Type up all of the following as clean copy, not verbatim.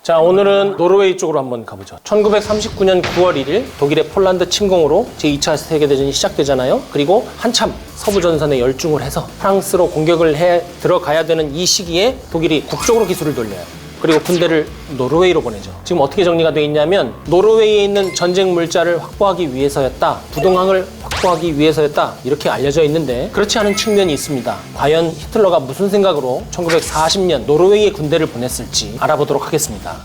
자, 오늘은 노르웨이 쪽으로 한번 가보죠. 1939년 9월 1일 독일의 폴란드 침공으로 제2차 세계대전이 시작되잖아요. 그리고 한참 서부전선에 열중을 해서 프랑스로 공격을 해 들어가야 되는 이 시기에 독일이 북쪽으로 기술을 돌려요. 그리고 군대를 노르웨이로 보내죠. 지금 어떻게 정리가 되어 있냐면 노르웨이에 있는 전쟁 물자를 확보하기 위해서였다. 부동항을 확보하기 위해서였다. 이렇게 알려져 있는데 그렇지 않은 측면이 있습니다. 과연 히틀러가 무슨 생각으로 1940년 노르웨이에 군대를 보냈을지 알아보도록 하겠습니다.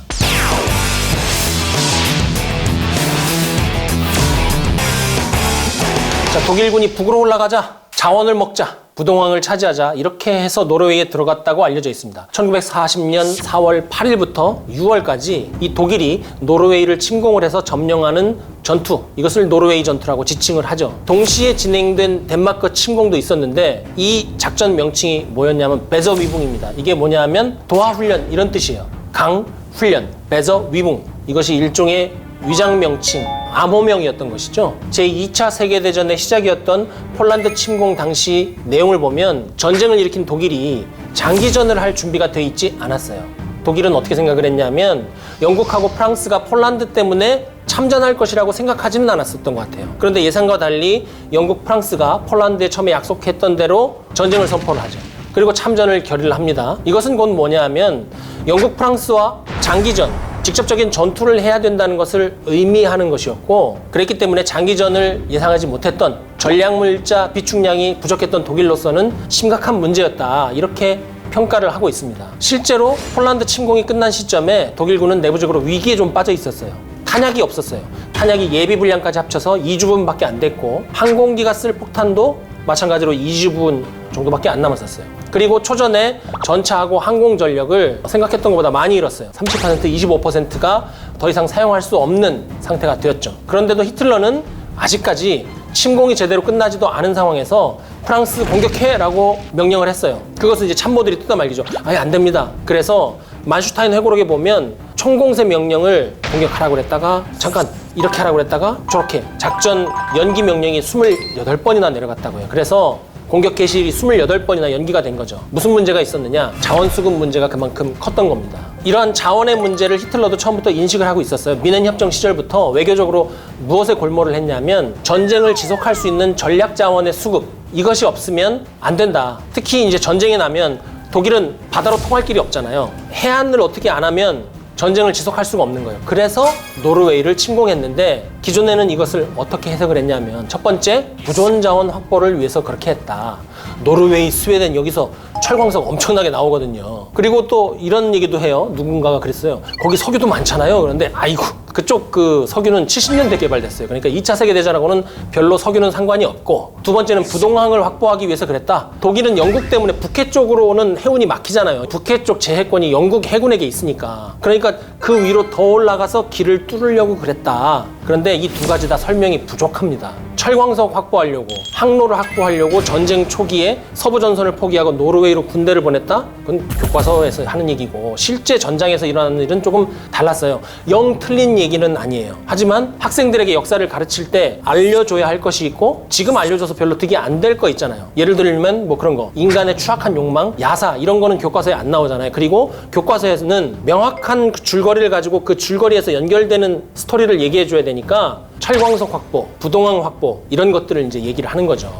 자, 독일군이 북으로 올라가자. 자원을 먹자. 부동항을 차지하자. 이렇게 해서 노르웨이에 들어갔다고 알려져 있습니다. 1940년 4월 8일부터 6월까지 이 독일이 노르웨이를 침공을 해서 점령하는 전투, 이것을 노르웨이 전투라고 지칭을 하죠. 동시에 진행된 덴마크 침공도 있었는데 이 작전 명칭이 뭐였냐면 베저위붕입니다. 이게 뭐냐면 도하훈련 이런 뜻이에요. 강훈련, 베저위붕. 이것이 일종의 위장 명칭, 암호명이었던 것이죠. 제2차 세계대전의 시작이었던 폴란드 침공 당시 내용을 보면 전쟁을 일으킨 독일이 장기전을 할 준비가 돼 있지 않았어요. 독일은 어떻게 생각을 했냐면 영국하고 프랑스가 폴란드 때문에 참전할 것이라고 생각하지는 않았었던 것 같아요. 그런데 예상과 달리 영국, 프랑스가 폴란드에 처음에 약속했던 대로 전쟁을 선포를 하죠. 그리고 참전을 결의를 합니다. 이것은 곧 뭐냐 하면 영국, 프랑스와 장기전, 직접적인 전투를 해야 된다는 것을 의미하는 것이었고, 그랬기 때문에 장기전을 예상하지 못했던 전략물자 비축량이 부족했던 독일로서는 심각한 문제였다. 이렇게 평가를 하고 있습니다. 실제로 폴란드 침공이 끝난 시점에 독일군은 내부적으로 위기에 좀 빠져 있었어요. 탄약이 없었어요. 탄약이 예비 분량까지 합쳐서 2주분밖에 안 됐고, 항공기가 쓸 폭탄도 마찬가지로 2주분 정도밖에 안 남았었어요. 그리고 초전에 전차하고 항공 전력을 생각했던 것보다 많이 잃었어요. 30%, 25%가 더 이상 사용할 수 없는 상태가 되었죠. 그런데도 히틀러는 아직까지 침공이 제대로 끝나지도 않은 상황에서 프랑스 공격해! 라고 명령을 했어요. 그것은 이제 참모들이 뜯어말리죠. 아예 안 됩니다. 그래서 만슈타인 회고록에 보면 총공세 명령을 공격하라고 그랬다가 잠깐 이렇게 하라고 그랬다가 저렇게 작전 연기 명령이 28번이나 내려갔다고요. 그래서 공격 개시일이 28번이나 연기가 된 거죠. 무슨 문제가 있었느냐? 자원 수급 문제가 그만큼 컸던 겁니다. 이러한 자원의 문제를 히틀러도 처음부터 인식을 하고 있었어요. 미넨 협정 시절부터 외교적으로 무엇에 골몰을 했냐면 전쟁을 지속할 수 있는 전략 자원의 수급, 이것이 없으면 안 된다. 특히 이제 전쟁이 나면 독일은 바다로 통할 길이 없잖아요. 해안을 어떻게 안 하면 전쟁을 지속할 수가 없는 거예요. 그래서 노르웨이를 침공했는데 기존에는 이것을 어떻게 해석을 했냐면 첫 번째, 보존 자원 확보를 위해서 그렇게 했다. 노르웨이, 스웨덴 여기서 철광석 엄청나게 나오거든요. 그리고 또 이런 얘기도 해요. 누군가가 그랬어요. 거기 석유도 많잖아요. 그런데 아이고 그쪽 그 석유는 70년대 개발됐어요. 그러니까 2차 세계대전하고는 별로 석유는 상관이 없고, 두 번째는 부동항을 확보하기 위해서 그랬다. 독일은 영국 때문에 북해 쪽으로 오는 해운이 막히잖아요. 북해 쪽 제해권이 영국 해군에게 있으니까. 그러니까 그 위로 더 올라가서 길을 뚫으려고 그랬다. 그런데 이 두 가지 다 설명이 부족합니다. 철광석 확보하려고, 항로를 확보하려고 전쟁 초기에 서부 전선을 포기하고 노르웨이로 군대를 보냈다? 그건 교과서에서 하는 얘기고 실제 전장에서 일어나는 일은 조금 달랐어요. 영 틀린 얘기는 아니에요. 하지만 학생들에게 역사를 가르칠 때 알려줘야 할 것이 있고 지금 알려줘서 별로 득이 안 될 거 있잖아요. 예를 들면 뭐 그런 거, 인간의 추악한 욕망, 야사 이런 거는 교과서에 안 나오잖아요. 그리고 교과서에서는 명확한 그 줄거리를 가지고 그 줄거리에서 연결되는 스토리를 얘기해 줘야 되니까 철광석 확보, 부동항 확보 이런 것들을 이제 얘기를 하는 거죠.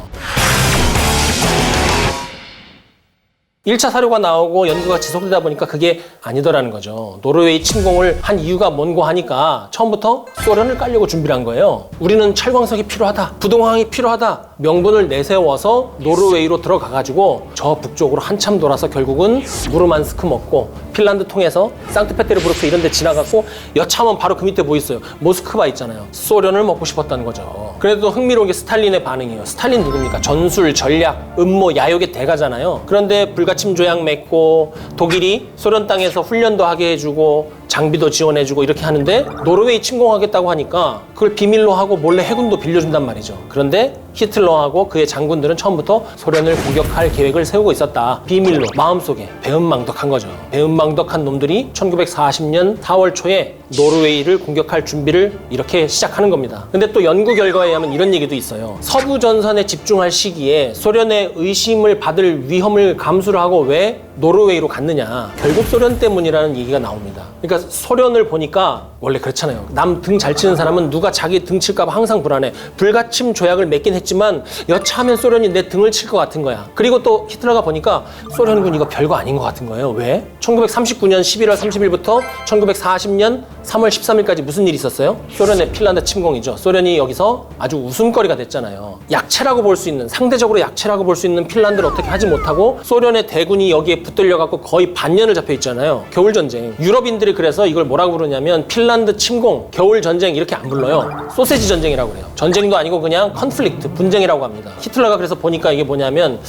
1차 사료가 나오고 연구가 지속되다 보니까 그게 아니더라는 거죠. 노르웨이 침공을 한 이유가 뭔고 하니까 처음부터 소련을 깔려고 준비를 한 거예요. 우리는 철광석이 필요하다, 부동항이 필요하다 명분을 내세워서 노르웨이로 들어가가지고 저 북쪽으로 한참 돌아서 결국은 무르만스크 먹고 핀란드 통해서 상트페테르부르크 이런 데 지나갔고 여차하면 바로 그 밑에 뭐 있어요? 모스크바 있잖아요. 소련을 먹고 싶었다는 거죠. 그래도 흥미로운 게 스탈린의 반응이에요. 스탈린 누굽니까? 전술, 전략, 음모, 야욕의 대가잖아요. 그런데 불가침 조약 맺고 독일이 소련 땅에서 훈련도 하게 해주고 장비도 지원해주고 이렇게 하는데 노르웨이 침공하겠다고 하니까 그걸 비밀로 하고 몰래 해군도 빌려준단 말이죠. 그런데 히틀러하고 그의 장군들은 처음부터 소련을 공격할 계획을 세우고 있었다. 비밀로 마음속에 배은망덕한 거죠. 배은망덕한 놈들이 1940년 4월 초에 노르웨이를 공격할 준비를 이렇게 시작하는 겁니다. 근데 또 연구 결과에 의하면 이런 얘기도 있어요. 서부 전선에 집중할 시기에 소련의 의심을 받을 위험을 감수를 하고 왜 노르웨이로 갔느냐. 결국 소련 때문이라는 얘기가 나옵니다. 그러니까 소련을 보니까 원래 그렇잖아요. 남 등 잘 치는 사람은 누가 자기 등 칠까 봐 항상 불안해. 불가침 조약을 맺긴 했지만 여차하면 소련이 내 등을 칠 것 같은 거야. 그리고 또 히틀러가 보니까 소련군 이거 별거 아닌 것 같은 거예요. 왜? 1939년 11월 30일부터 1940년 3월 13일까지 무슨 일이 있었어요? 소련의 핀란드 침공이죠. 소련이 여기서 아주 웃음거리가 됐잖아요. 약체라고 볼 수 있는, 상대적으로 약체라고 볼 수 있는 핀란드를 어떻게 하지 못하고 소련의 대군이 여기에 붙들려갖고 거의 반년을 잡혀 있잖아요. 겨울전쟁. 유럽인들이 그래서 이걸 뭐라고 부르냐면 핀란드 침공, 겨울전쟁 이렇게 안 불러요. 소세지 전쟁이라고 그래요. 전쟁도 아니고 그냥 컨플릭트, 분쟁이라고 합니다. 히틀러가 그래서 보니까 이게 뭐냐면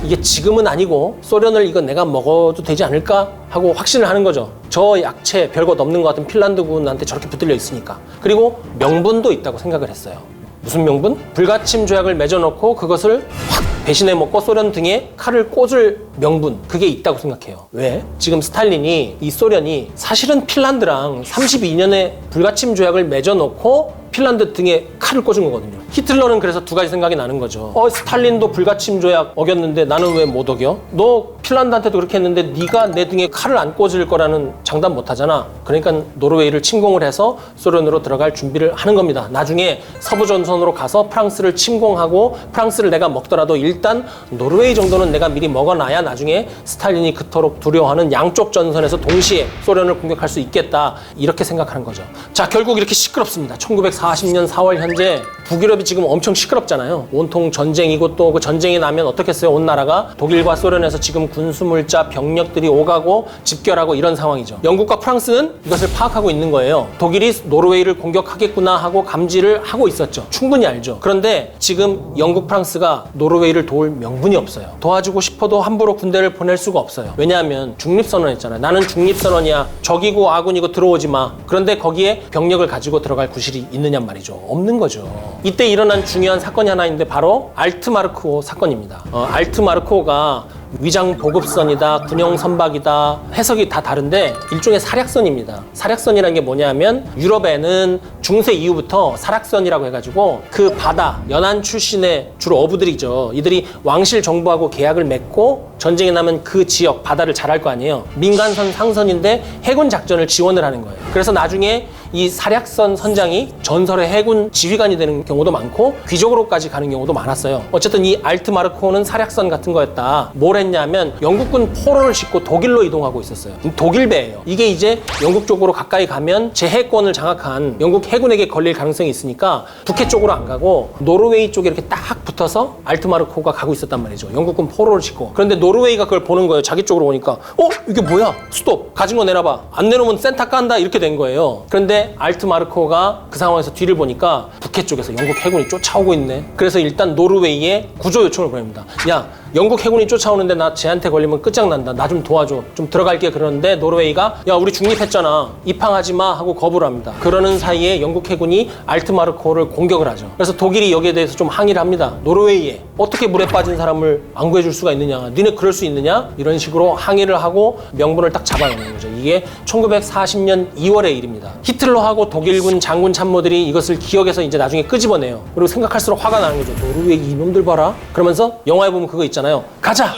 이게 지금은 아니고 소련을 이거 내가 먹어도 되지 않을까 하고 확신을 하는 거죠. 저 약체 별것 없는 것 같은 핀란드군한테 저렇게 붙들려 있으니까. 그리고 명분도 있다고 생각을 했어요. 무슨 명분? 불가침 조약을 맺어놓고 그것을 확 배신해 먹고 소련 등에 칼을 꽂을 명분, 그게 있다고 생각해요. 왜? 지금 스탈린이, 이 소련이 사실은 핀란드랑 32년에 불가침 조약을 맺어놓고 핀란드 등에 칼을 꽂은 거거든요. 히틀러는 그래서 두 가지 생각이 나는 거죠. 스탈린도 불가침 조약 어겼는데 나는 왜 못 어겨? 너 핀란드한테도 그렇게 했는데 네가 내 등에 칼을 안 꽂을 거라는 장담 못 하잖아. 그러니까 노르웨이를 침공을 해서 소련으로 들어갈 준비를 하는 겁니다. 나중에 서부 전선으로 가서 프랑스를 침공하고 프랑스를 내가 먹더라도 일단 노르웨이 정도는 내가 미리 먹어놔야 나중에 스탈린이 그토록 두려워하는 양쪽 전선에서 동시에 소련을 공격할 수 있겠다. 이렇게 생각하는 거죠. 자, 결국 이렇게 시끄럽습니다. 1940년 4월 현재 북유럽이 지금 엄청 시끄럽잖아요. 온통 전쟁이고 또 그 전쟁이 나면 어떻겠어요? 온 나라가 독일과 소련에서 지금 군수물자 병력들이 오가고 집결하고 이런 상황이죠. 영국과 프랑스는 이것을 파악하고 있는 거예요. 독일이 노르웨이를 공격하겠구나 하고 감지를 하고 있었죠. 충분히 알죠. 그런데 지금 영국, 프랑스가 노르웨이를 도울 명분이 없어요. 도와주고 싶어도 함부로 군대를 보낼 수가 없어요. 왜냐하면 중립선언했잖아요. 나는 중립선언이야. 적이고 아군이고 들어오지 마. 그런데 거기에 병력을 가지고 들어갈 구실이 있느냔 말이죠. 없는 거죠. 이때 일어난 중요한 사건이 하나 있는데 바로 알트마르크호 사건입니다. 알트마르크호가 위장 보급선이다, 군용 선박이다, 해석이 다 다른데 일종의 사략선입니다. 사략선이라는 게 뭐냐면 유럽에는 중세 이후부터 사략선이라고 해가지고 그 바다, 연안 출신의 주로 어부들이죠. 이들이 왕실 정부하고 계약을 맺고 전쟁이 나면 그 지역, 바다를 잘 알 거 아니에요. 민간선 상선인데 해군 작전을 지원을 하는 거예요. 그래서 나중에 이 사략선 선장이 전설의 해군 지휘관이 되는 경우도 많고 귀족으로까지 가는 경우도 많았어요. 어쨌든 이 알트마르크호는 사략선 같은 거였다. 뭘 했냐면 영국군 포로를 싣고 독일로 이동하고 있었어요. 독일배예요. 이게 이제 영국 쪽으로 가까이 가면 제해권을 장악한 영국 해군에게 걸릴 가능성이 있으니까 북해 쪽으로 안 가고 노르웨이 쪽에 이렇게 딱 붙어서 알트마르크호가 가고 있었단 말이죠. 영국군 포로를 싣고. 그런데 노르웨이가 그걸 보는 거예요. 자기 쪽으로 오니까 이게 뭐야? 스톱! 가진 거 내놔봐. 안 내놓으면 센터 깐다. 이렇게 된 거예요. 그런데 알트마르크호가 그 상황에서 뒤를 보니까 북해 쪽에서 영국 해군이 쫓아오고 있네. 그래서 일단 노르웨이에 구조 요청을 보냅니다. 야, 영국 해군이 쫓아오는데 나 쟤한테 걸리면 끝장난다. 나 좀 도와줘. 좀 들어갈게. 그러는데 노르웨이가 야, 우리 중립했잖아. 입항하지 마 하고 거부를 합니다. 그러는 사이에 영국 해군이 알트마르크호를 공격을 하죠. 그래서 독일이 여기에 대해서 좀 항의를 합니다. 노르웨이에 어떻게 물에 빠진 사람을 안 구해줄 수가 있느냐. 니네 그럴 수 있느냐. 이런 식으로 항의를 하고 명분을 딱 잡아놓는 거죠. 이게 1940년 2월의 일입니다. 히틀러하고 독일군 장군 참모들이 이것을 기억해서 이제 나중에 끄집어내요. 그리고 생각할수록 화가 나는 거죠. 노르웨이 이놈들 봐라. 그러면서 영화에 보면 그거 있잖아요. 가자!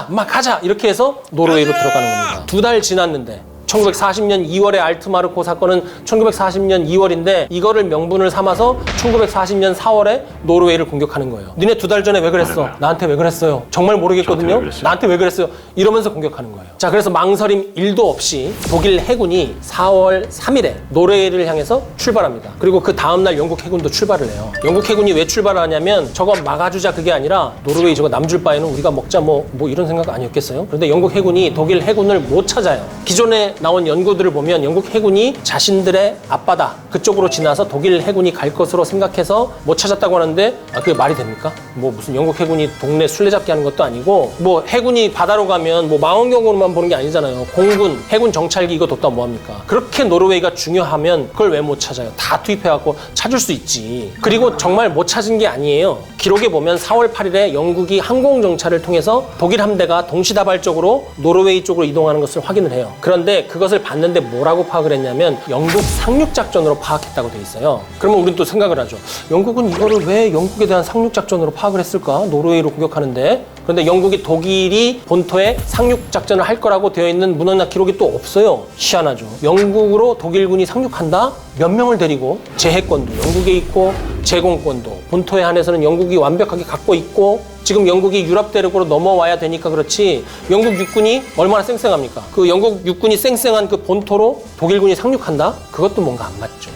막 가자! 이렇게 해서 노르웨이로 들어가는 겁니다. 2달 지났는데 1940년 2월의 알트마르크호 사건은 1940년 2월인데 이거를 명분을 삼아서 1940년 4월에 노르웨이를 공격하는 거예요. 니네 2달 전에 왜 그랬어? 나한테 왜 그랬어요? 정말 모르겠거든요. 나한테 왜 그랬어요? 이러면서 공격하는 거예요. 자, 그래서 망설임 1도 없이 독일 해군이 4월 3일에 노르웨이를 향해서 출발합니다. 그리고 그 다음날 영국 해군도 출발을 해요. 영국 해군이 왜 출발을 하냐면 저거 막아주자 그게 아니라 노르웨이 저거 남줄 바에는 우리가 먹자 뭐 이런 생각 아니었겠어요? 그런데 영국 해군이 독일 해군을 못 찾아요. 기존에 나온 연구들을 보면 영국 해군이 자신들의 앞바다 그쪽으로 지나서 독일 해군이 갈 것으로 생각해서 못 찾았다고 하는데 그게 말이 됩니까? 뭐 무슨 영국 해군이 동네 술래잡기 하는 것도 아니고 뭐 해군이 바다로 가면 뭐 망원경으로만 보는 게 아니잖아요. 공군, 해군 정찰기 이거 뒀다 뭐합니까? 그렇게 노르웨이가 중요하면 그걸 왜 못 찾아요? 다 투입해갖고 찾을 수 있지. 그리고 정말 못 찾은 게 아니에요. 기록에 보면 4월 8일에 영국이 항공정찰을 통해서 독일 함대가 동시다발적으로 노르웨이 쪽으로 이동하는 것을 확인을 해요. 그런데 그것을 봤는데 뭐라고 파악을 했냐면 영국 상륙작전으로 파악했다고 돼 있어요. 그러면 우리는 또 생각을 하죠. 영국은 이거를 왜 영국에 대한 상륙작전으로 파악을 했을까? 노르웨이로 공격하는데. 그런데 영국이 독일이 본토에 상륙작전을 할 거라고 되어 있는 문헌이나 기록이 또 없어요. 희한하죠. 영국으로 독일군이 상륙한다? 몇 명을 데리고 제해권도 영국에 있고 제공권도 본토에 한해서는 영국이 완벽하게 갖고 있고 지금 영국이 유럽 대륙으로 넘어와야 되니까 그렇지 영국 육군이 얼마나 쌩쌩합니까? 그 영국 육군이 쌩쌩한 그 본토로 독일군이 상륙한다? 그것도 뭔가 안 맞죠.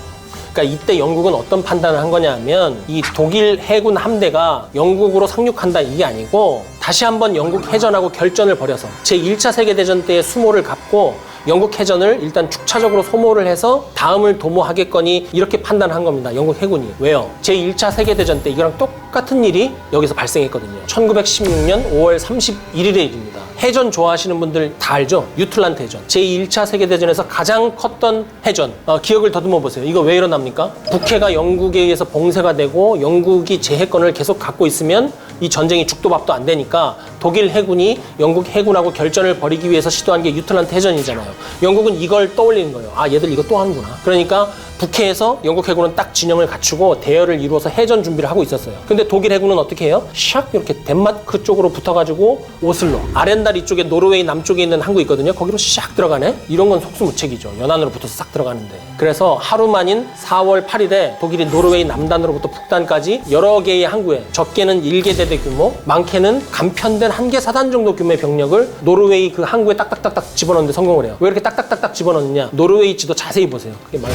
그러니까 이때 영국은 어떤 판단을 한 거냐 하면 이 독일 해군 함대가 영국으로 상륙한다 이게 아니고 다시 한번 영국 해전하고 결전을 벌여서 제1차 세계대전 때의 수모를 갚고 영국 해전을 일단 축차적으로 소모를 해서 다음을 도모하겠거니 이렇게 판단한 겁니다. 영국 해군이. 왜요? 제1차 세계대전 때 이거랑 똑같은 일이 여기서 발생했거든요. 1916년 5월 31일의 일입니다. 해전 좋아하시는 분들 다 알죠? 유틀란트 해전. 제1차 세계대전에서 가장 컸던 해전. 기억을 더듬어 보세요. 이거 왜 일어납니까? 북해가 영국에 의해서 봉쇄가 되고 영국이 제해권을 계속 갖고 있으면 이 전쟁이 죽도 밥도 안 되니까 독일 해군이 영국 해군하고 결전을 벌이기 위해서 시도한 게 유틀란트 해전이잖아요. 영국은 이걸 떠올리는 거예요. 아, 얘들 이거 또 하는구나. 그러니까 북해에서 영국 해군은 딱 진영을 갖추고 대열을 이루어서 해전 준비를 하고 있었어요. 근데 독일 해군은 어떻게 해요? 샥 이렇게 덴마크 쪽으로 붙어가지고 오슬로, 아렌달 이쪽에 노르웨이 남쪽에 있는 항구 있거든요. 거기로 샥 들어가네? 이런 건 속수무책이죠. 연안으로 붙어서 싹 들어가는데. 그래서 하루 만인 4월 8일에 독일이 노르웨이 남단으로부터 북단까지 여러 개의 항구에 적게는 1개 대대 규모, 많게는 간편된 1개 사단 정도 규모의 병력을 노르웨이 그 항구에 딱딱딱딱 집어넣는데 성공을 해요. 왜 이렇게 딱딱딱딱 집어넣느냐? 노르웨이 지도 자세히 보세요. 그게 말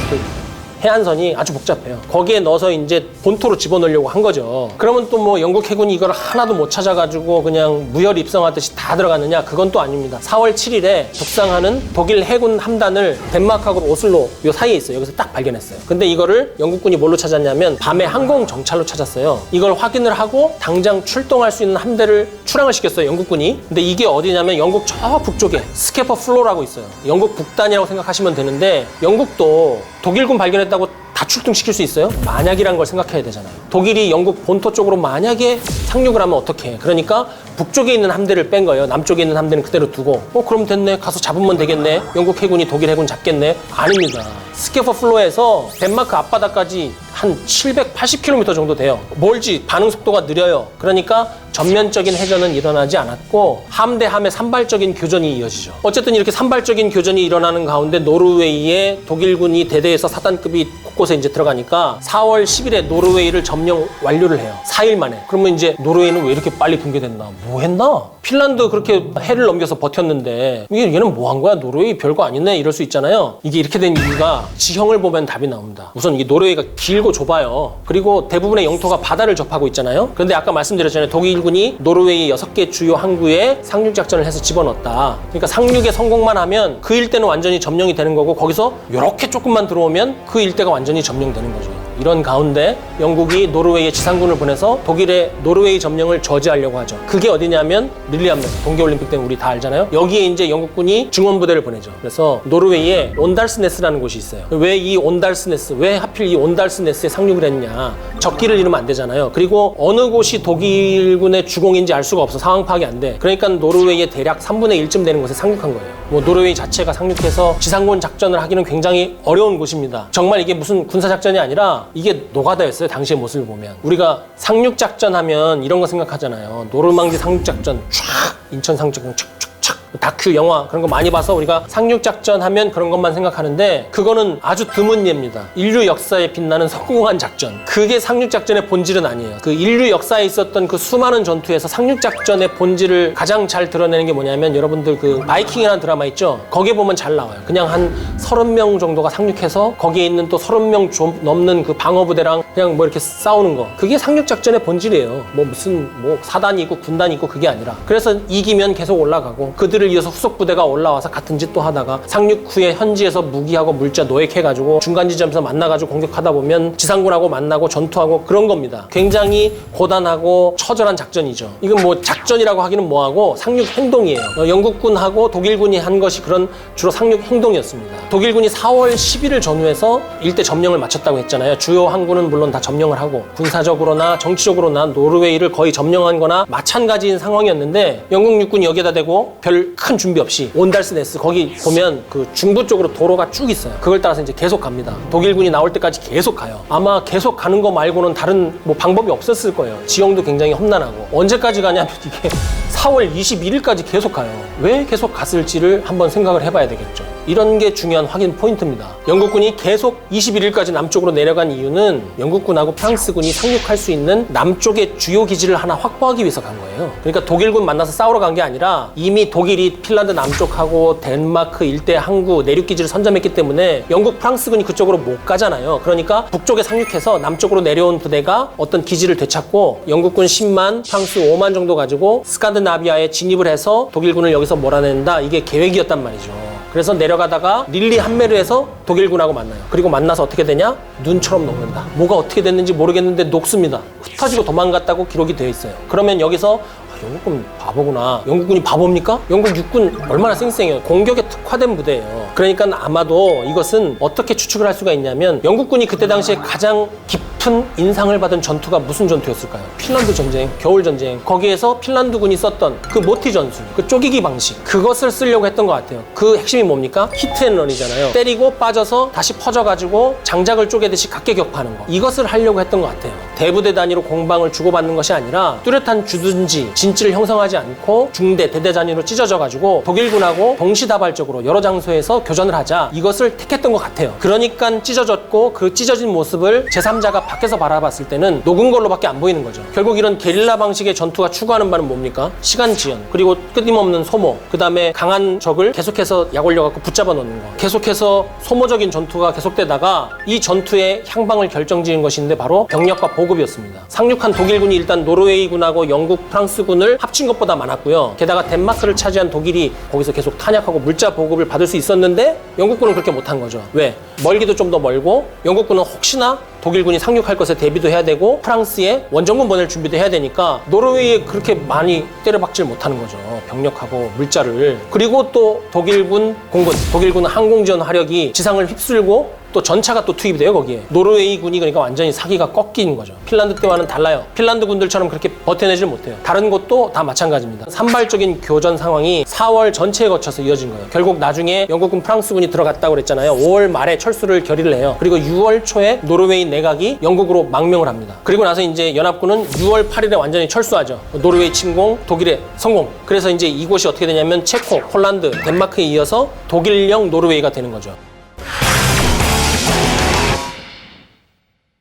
해안선이 아주 복잡해요. 거기에 넣어서 이제 본토로 집어넣으려고 한 거죠. 그러면 또 뭐 영국 해군이 이걸 하나도 못 찾아가지고 그냥 무혈 입성하듯이 다 들어갔느냐? 그건 또 아닙니다. 4월 7일에 북상하는 독일 해군 함단을 덴마크하고 오슬로 요 사이에 있어요. 여기서 딱 발견했어요. 근데 이거를 영국군이 뭘로 찾았냐면 밤에 항공 정찰로 찾았어요. 이걸 확인을 하고 당장 출동할 수 있는 함대를 출항을 시켰어요. 영국군이. 근데 이게 어디냐면 영국 저 북쪽에 스케퍼 플로라고 있어요. 영국 북단이라고 생각하시면 되는데 영국도 독일군 발견했다고 다 출동시킬 수 있어요? 만약이란 걸 생각해야 되잖아요. 독일이 영국 본토 쪽으로 만약에 상륙을 하면 어떻게 해? 그러니까 북쪽에 있는 함대를 뺀 거예요. 남쪽에 있는 함대는 그대로 두고 그럼 됐네. 가서 잡으면 되겠네. 영국 해군이 독일 해군 잡겠네. 아닙니다. 스케퍼 플로에서 덴마크 앞바다까지 한 780km 정도 돼요. 멀지. 반응 속도가 느려요. 그러니까 전면적인 해전은 일어나지 않았고 함대-함의 산발적인 교전이 이어지죠. 어쨌든 이렇게 산발적인 교전이 일어나는 가운데 노르웨이에 독일군이 대대에서 사단급이 곳곳에 이제 들어가니까 4월 10일에 노르웨이를 점령 완료를 해요. 4일 만에. 그러면 이제 노르웨이는 왜 이렇게 빨리 붕괴됐나? 뭐 했나? 핀란드 그렇게 해를 넘겨서 버텼는데 얘는 뭐 한 거야? 노르웨이 별거 아니네? 이럴 수 있잖아요. 이게 이렇게 된 이유가 지형을 보면 답이 나옵니다. 우선 이게 노르웨이가 길고 좁아요. 그리고 대부분의 영토가 바다를 접하고 있잖아요. 그런데 아까 말씀드렸잖아요. 독일군이 노르웨이 6개 주요 항구에 상륙작전을 해서 집어넣었다. 그러니까 상륙에 성공만 하면 그 일대는 완전히 점령이 되는 거고 거기서 이렇게 조금만 들어오면 그 일대가 완전히 점령되는 거죠. 이런 가운데 영국이 노르웨이에 지상군을 보내서 독일의 노르웨이 점령을 저지하려고 하죠. 그게 어디냐면 릴리암베르, 동계올림픽 때는 우리 다 알잖아요. 여기에 이제 영국군이 증원부대를 보내죠. 그래서 노르웨이에 온달스네스라는 곳이 있어요. 왜 이 온달스네스, 왜 하필 이 온달스네스에 상륙을 했냐? 적기를 잃으면 안 되잖아요. 그리고 어느 곳이 독일군의 주공인지 알 수가 없어. 상황 파악이 안 돼. 그러니까 노르웨이의 대략 3분의 1쯤 되는 곳에 상륙한 거예요. 뭐 노르웨이 자체가 상륙해서 지상군 작전을 하기는 굉장히 어려운 곳입니다. 정말 이게 무슨 군사작전이 아니라 이게 노가다였어요. 당시의 모습을 보면. 우리가 상륙작전 하면 이런 거 생각하잖아요. 노르망디 상륙작전 촥 인천 상륙작전 촥 다큐 영화 그런 거 많이 봐서 우리가 상륙작전 하면 그런 것만 생각하는데 그거는 아주 드문 예입니다. 인류 역사에 빛나는 성공한 작전. 그게 상륙작전의 본질은 아니에요. 그 인류 역사에 있었던 그 수많은 전투에서 상륙작전의 본질을 가장 잘 드러내는 게 뭐냐면 여러분들 그 바이킹이라는 드라마 있죠? 거기에 보면 잘 나와요. 그냥 한 30명 정도가 상륙해서 거기에 있는 또 30명 좀 넘는 그 방어부대랑 그냥 뭐 이렇게 싸우는 거. 그게 상륙작전의 본질이에요. 뭐 무슨 뭐 사단이 있고 군단이 있고 그게 아니라. 그래서 이기면 계속 올라가고 그들 이들을 이어서 후속 부대가 올라와서 같은 짓 또 하다가 상륙 후에 현지에서 무기하고 물자 노획해가지고 중간 지점에서 만나가지고 공격하다 보면 지상군하고 만나고 전투하고 그런 겁니다. 굉장히 고단하고 처절한 작전이죠. 이건 뭐 작전이라고 하기는 뭐하고 상륙 행동이에요. 영국군하고 독일군이 한 것이 그런 주로 상륙 행동이었습니다. 독일군이 4월 10일을 전후해서 일대 점령을 마쳤다고 했잖아요. 주요 항구는 물론 다 점령을 하고 군사적으로나 정치적으로나 노르웨이를 거의 점령한 거나 마찬가지인 상황이었는데 영국 육군이 여기에다 대고 별 큰 준비 없이 온달스네스 거기 보면 그 중부 쪽으로 도로가 쭉 있어요. 그걸 따라서 이제 계속 갑니다. 독일군이 나올 때까지 계속 가요. 아마 계속 가는 거 말고는 다른 뭐 방법이 없었을 거예요. 지형도 굉장히 험난하고 언제까지 가냐면 이게 4월 21일까지 계속 가요. 왜 계속 갔을지를 한번 생각을 해봐야 되겠죠. 이런 게 중요한 확인 포인트입니다. 영국군이 계속 21일까지 남쪽으로 내려간 이유는 영국군하고 프랑스군이 상륙할 수 있는 남쪽의 주요 기지를 하나 확보하기 위해서 간 거예요. 그러니까 독일군 만나서 싸우러 간 게 아니라 이미 독일이 핀란드 남쪽하고 덴마크 일대 항구 내륙 기지를 선점했기 때문에 영국 프랑스군이 그쪽으로 못 가잖아요. 그러니까 북쪽에 상륙해서 남쪽으로 내려온 부대가 어떤 기지를 되찾고 영국군 10만, 프랑스 5만 정도 가지고 스칸드나비아에 진입을 해서 독일군을 여기서 몰아낸다. 이게 계획이었단 말이죠. 그래서 내려가다가 릴리 한메르에서 독일군하고 만나요. 그리고 만나서 어떻게 되냐? 눈처럼 녹는다. 뭐가 어떻게 됐는지 모르겠는데 녹습니다. 흩어지고 도망갔다고 기록이 되어 있어요. 그러면 여기서 영국군 바보구나. 영국군이 바보입니까? 영국 육군 얼마나 쌩쌩해요. 공격에 특화된 부대예요. 그러니까 아마도 이것은 어떻게 추측을 할 수가 있냐면 영국군이 그때 당시에 가장 깊은 인상을 받은 전투가 무슨 전투였을까요? 핀란드 전쟁, 겨울 전쟁. 거기에서 핀란드군이 썼던 그 모티 전술, 그 쪼개기 방식, 그것을 쓰려고 했던 것 같아요. 그 핵심이 뭡니까? 히트앤런이잖아요. 때리고 빠져서 다시 퍼져가지고 장작을 쪼개듯이 각계격파하는 거. 이것을 하려고 했던 것 같아요. 대부대 단위로 공방을 주고받는 것이 아니라 뚜렷한 주둔지, 진지를 형성하지 않고 중대, 대대 단위로 찢어져가지고 독일군하고 동시다발적으로 여러 장소에서 교전을 하자. 이것을 택했던 것 같아요. 그러니까 찢어졌고 그 찢어진 모습을 제3자가 밖에서 바라봤을 때는 녹은 걸로밖에 안 보이는 거죠. 결국 이런 게릴라 방식의 전투가 추구하는 바는 뭡니까? 시간 지연, 그리고 끊임없는 소모, 그 다음에 강한 적을 계속해서 약 올려갖고 붙잡아 놓는 거. 계속해서 소모적인 전투가 계속되다가 이 전투의 향방을 결정지은 것인데 바로 병력과 보급이었습니다. 상륙한 독일군이 일단 노르웨이군하고 영국, 프랑스군을 합친 것보다 많았고요. 게다가 덴마크를 차지한 독일이 거기서 계속 탄약하고 물자 보급을 받을 수 있었는데 영국군은 그렇게 못한 거죠. 왜? 멀기도 좀 더 멀고 영국군은 혹시나 독일군이 상륙할 것에 대비도 해야 되고 프랑스에 원정군 보낼 준비도 해야 되니까 노르웨이에 그렇게 많이 때려박질 못하는 거죠. 병력하고 물자를. 그리고 또 독일군 공군, 독일군은 항공지원 화력이 지상을 휩쓸고 또 전차가 또 투입이 돼요. 거기에 노르웨이군이 그러니까 완전히 사기가 꺾인 거죠. 핀란드 때와는 달라요. 핀란드 군들처럼 그렇게 버텨내질 못해요. 다른 곳도 다 마찬가지입니다. 산발적인 교전 상황이 4월 전체에 거쳐서 이어진 거예요. 결국 나중에 영국군, 프랑스군이 들어갔다고 그랬잖아요. 5월 말에 철수를 결의를 해요. 그리고 6월 초에 노르웨이 내각이 영국으로 망명을 합니다. 그리고 나서 이제 연합군은 6월 8일에 완전히 철수하죠. 노르웨이 침공, 독일의 성공. 그래서 이제 이곳이 어떻게 되냐면 체코, 폴란드, 덴마크에 이어서 독일령 노르웨이가 되는 거죠.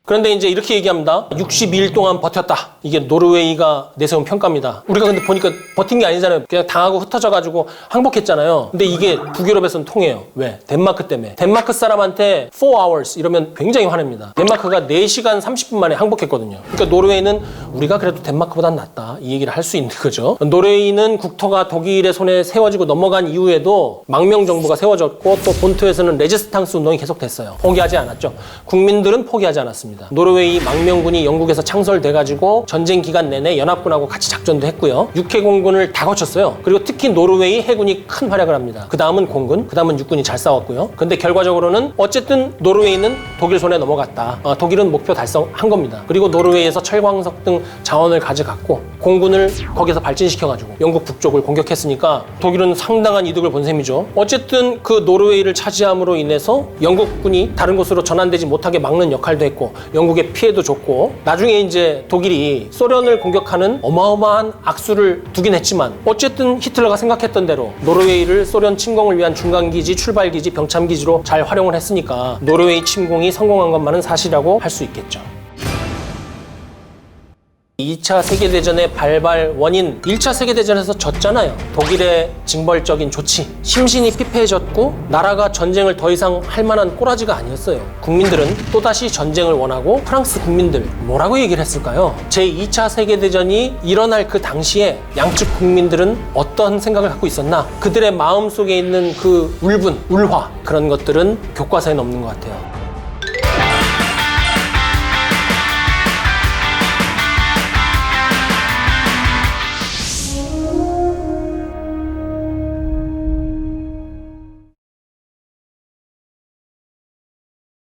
그런데 이제 이렇게 얘기합니다. 62일 동안 버텼다. 이게 노르웨이가 내세운 평가입니다. 우리가 근데 보니까 버틴 게 아니잖아요. 그냥 당하고 흩어져가지고 항복했잖아요. 근데 이게 북유럽에서는 통해요. 왜? 덴마크 때문에. 덴마크 사람한테 4 hours 이러면 굉장히 화냅니다. 덴마크가 4시간 30분 만에 항복했거든요. 그러니까 노르웨이는 우리가 그래도 덴마크보단 낫다. 이 얘기를 할 수 있는 거죠. 노르웨이는 국토가 독일의 손에 세워지고 넘어간 이후에도 망명 정부가 세워졌고 또 본토에서는 레지스탕스 운동이 계속됐어요. 포기하지 않았죠. 국민들은 포기하지 않았습니다. 노르웨이 망명군이 영국에서 창설돼가지고 전쟁 기간 내내 연합군하고 같이 작전도 했고요. 육해 공군을 다 거쳤어요. 그리고 특히 노르웨이 해군이 큰 활약을 합니다. 그 다음은 공군, 그 다음은 육군이 잘 싸웠고요. 근데 결과적으로는 어쨌든 노르웨이는 독일 손에 넘어갔다. 독일은 목표 달성한 겁니다. 그리고 노르웨이에서 철광석 등 자원을 가져갔고 공군을 거기서 발진시켜가지고 영국 북쪽을 공격했으니까 독일은 상당한 이득을 본 셈이죠. 어쨌든 그 노르웨이를 차지함으로 인해서 영국군이 다른 곳으로 전환되지 못하게 막는 역할도 했고 영국의 피해도 줬고 나중에 이제 독일이 소련을 공격하는 어마어마한 악수를 두긴 했지만 어쨌든 히틀러가 생각했던 대로 노르웨이를 소련 침공을 위한 중간기지, 출발기지, 병참기지로 잘 활용을 했으니까 노르웨이 침공이 성공한 것만은 사실이라고 할 수 있겠죠. 2차 세계대전의 발발 원인, 1차 세계대전에서 졌잖아요. 독일의 징벌적인 조치, 심신이 피폐해졌고 나라가 전쟁을 더 이상 할 만한 꼬라지가 아니었어요. 국민들은 또다시 전쟁을 원하고 프랑스 국민들 뭐라고 얘기를 했을까요? 제2차 세계대전이 일어날 그 당시에 양측 국민들은 어떤 생각을 갖고 있었나? 그들의 마음속에 있는 그 울분, 울화 그런 것들은 교과서에는 없는 것 같아요.